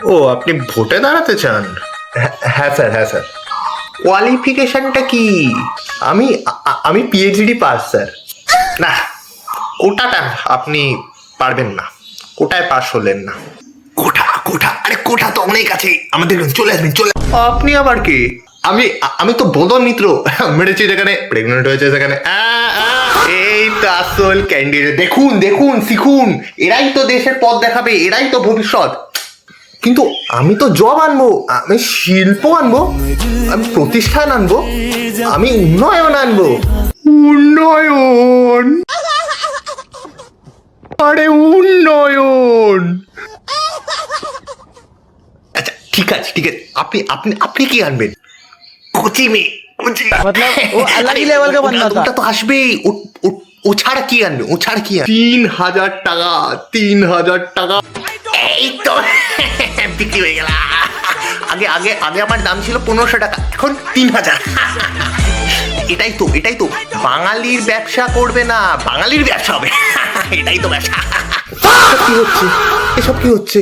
ও, আপনি ভোটে দাঁড়াতে চান? হ্যাঁ স্যার, হ্যাঁ স্যার। কোয়ালিফিকেশনটা কি? আমি পিএইচডি পাস স্যার। না, কোটাটা আপনি পারবেন না, কোটায় পাস হলেন না। কোটা, আরে কোটা তো অনেক আছে আমাদের, চলে আসবেন চলে। আপনি আবার কে? আমি তো বদন মিত্র, মেরেছি যেখানে, প্রেগনেন্ট হয়েছে সেখানে। এই তো আসল ক্যান্ডিডেট। দেখুন দেখুন, শিখুন, এরাই তো দেশের পথ দেখাবে, এরাই তো ভবিষ্যৎ। কিন্তু আমি তো জব আনবো, আমি শিল্প আনবো, আমি প্রতিষ্ঠান আনবো, আমি উন্নয়ন আনবো। উন্নয়ন? আরে উন্নয়ন। আচ্ছা ঠিক আছে ঠিক আছে, আপনি আপনি আপনি কি আনবেন? কোচি মেয়ে, কোচি। मतलब वो अलग ही लेवल का बंदा था। ওটা তো আসবেই। ও ছাড়া কি আনবে? ও ছাড়া কি আনবে? 3,000 টাকা, 3,000 টাকা। এই তো বিক্রি হয়ে গেল। আগে আগে আগে আমার দাম ছিল 1500 টাকা, এখন 3,000। এটাই তো বাঙালির ব্যবসা করবে না, বাঙালির ব্যবসা হবে। এটাই তো ব্যবসা। কি হচ্ছে? এসব কি হচ্ছে?